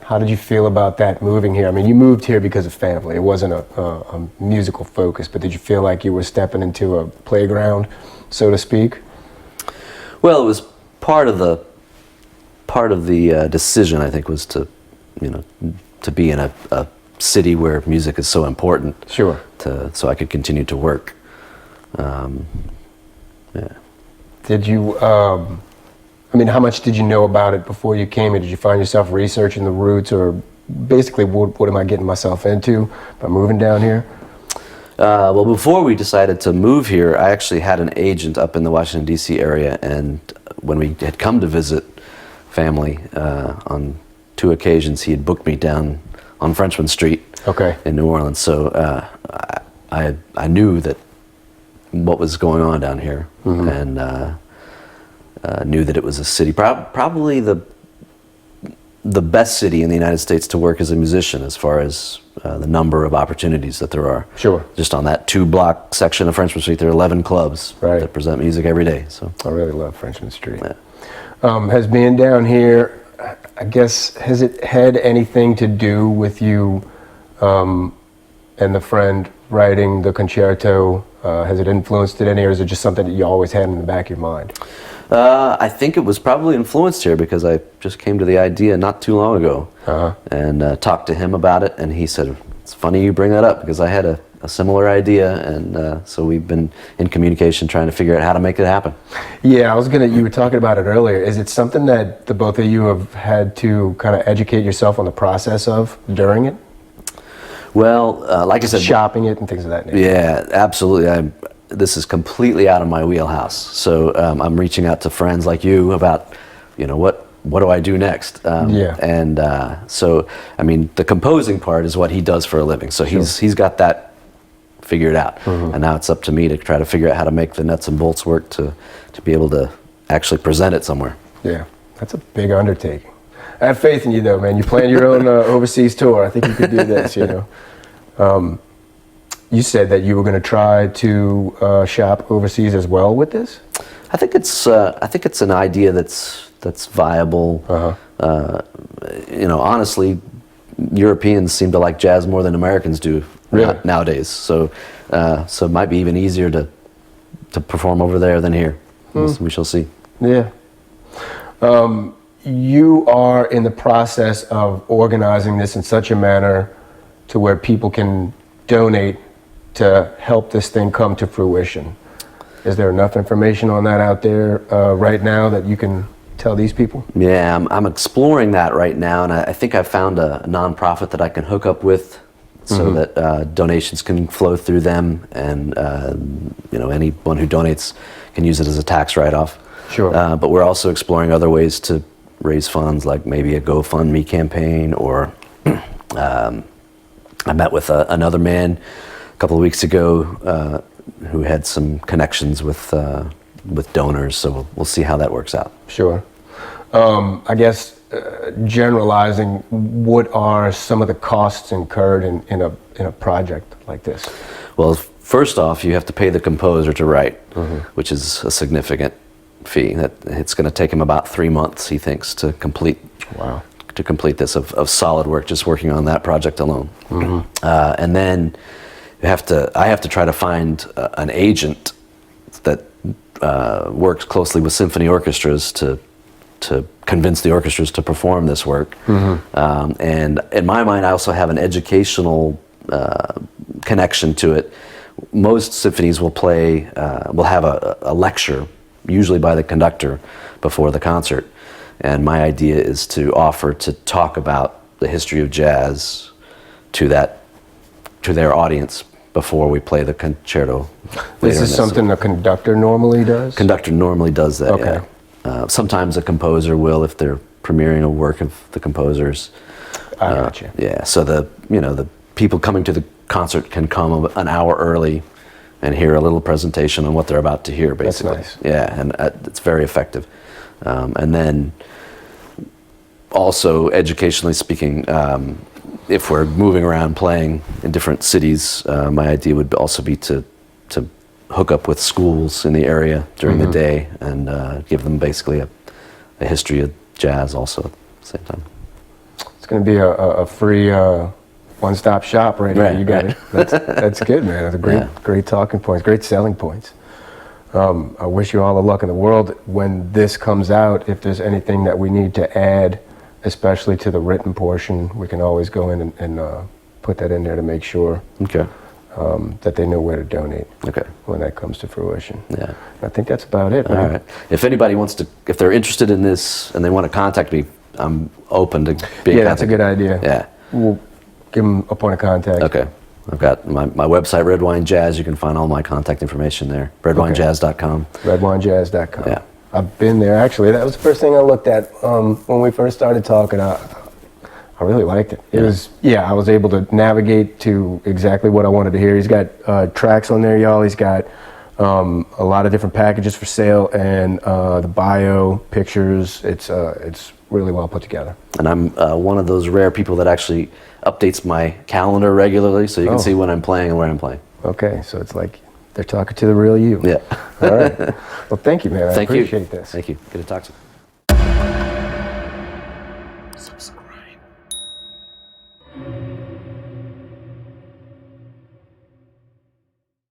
How did you feel about that moving here? I mean, you moved here because of family. It wasn't a musical focus, but did you feel like you were stepping into a playground, so to speak? Well, it was part of the decision, I think, was to, to be in a city where music is so important. Sure. So I could continue to work. Yeah. Did you? I mean, how much did you know about it before you came here? Did you find yourself researching the roots, or basically, what am I getting myself into by moving down here? Well, before we decided to move here, I actually had an agent up in the Washington, D.C. area, and when we had come to visit family on 2 occasions, he had booked me down on Frenchman Street in New Orleans. So I knew that what was going on down here, and knew that it was a city, probably the best city in the United States to work as a musician, as far as the number of opportunities that there are. Sure. Just on that 2-block section of Frenchman Street, there are 11 clubs that present music every day. So I really love Frenchman Street. Yeah. Has being down here, I guess, has it had anything to do with you and the friend writing the concerto? Has it influenced it any, or is it just something that you always had in the back of your mind? I think it was probably influenced here because I just came to the idea not too long ago and talked to him about it, and he said, "It's funny you bring that up because I had a similar idea," and so we've been in communication trying to figure out how to make it happen. Yeah, you were talking about it earlier. Is it something that the both of you have had to kind of educate yourself on the process of during it? Well, like I said, shopping it and things of that nature. Yeah, absolutely. This is completely out of my wheelhouse. So I'm reaching out to friends like you about, what do I do next? And so, I mean, the composing part is what he does for a living. So he's got that figured out. And now it's up to me to try to figure out how to make the nuts and bolts work to be able to actually present it somewhere. Yeah, that's a big undertaking. I have faith in you, though, man. You plan your own overseas tour. I think you could do this, You said that you were going to try to shop overseas as well with this? I think it's an idea that's viable. Honestly, Europeans seem to like jazz more than Americans do nowadays. So it might be even easier to perform over there than here. We shall see. Yeah. You are in the process of organizing this in such a manner to where people can donate to help this thing come to fruition. Is there enough information on that out there right now that you can tell these people? Yeah, I'm exploring that right now, and I think I've found a nonprofit that I can hook up with so that donations can flow through them, and anyone who donates can use it as a tax write-off. Sure. But we're also exploring other ways to raise funds, like maybe a GoFundMe campaign, or I met with another man a couple of weeks ago who had some connections with donors, so we'll see how that works out. Sure. I guess generalizing, what are some of the costs incurred in a project like this? Well, first off, you have to pay the composer to write, which is a significant fee. That it's going to take him about 3 months, he thinks, to complete. Wow. To complete this of solid work, just working on that project alone. And then I have to try to find an agent that works closely with symphony orchestras to convince the orchestras to perform this work. And in my mind, I also have an educational connection to it. Most symphonies will have a lecture, usually by the conductor, before the concert. And my idea is to offer to talk about the history of jazz to their audience before we play the concerto. This is something a conductor normally does? Conductor normally does that, okay. Yeah. Sometimes a composer will, if they're premiering a work of the composers. I gotcha. Yeah, so the people coming to the concert can come an hour early and hear a little presentation on what they're about to hear, basically. That's nice. Yeah, and it's very effective. And then also, educationally speaking, if we're moving around playing in different cities, my idea would also be to hook up with schools in the area during the day and give them basically a history of jazz also at the same time. It's going to be a free one-stop shop right here. Right, You got right. it. That's good, man. That's a great, Yeah. great talking points, great selling points. I wish you all the luck in the world when this comes out. If there's anything that we need to add, especially to the written portion, we can always go in and put that in there to make sure Okay. that they know where to donate Okay. when that comes to fruition. Yeah. I think that's about it, All man. right. If anybody wants to, if they're interested in this and they want to contact me, I'm open to being Yeah, that's a contacted. good idea. Yeah. We'll give them a point of contact. Okay. I've got my website, Redwine Jazz. You can find all my contact information there. RedwineJazz.com. RedwineJazz.com. Yeah. I've been there, actually. That was the first thing I looked at when we first started talking. I really liked it. It was, I was able to navigate to exactly what I wanted to hear. He's got tracks on there, y'all. He's got a lot of different packages for sale, and the bio, pictures. It's really well put together. And I'm one of those rare people that actually updates my calendar regularly, so you can see when I'm playing and where I'm playing. Okay, so it's like they're talking to the real you. Yeah. All right. Well, thank you, man. Thank I you. appreciate this. Thank you. Good to talk to you.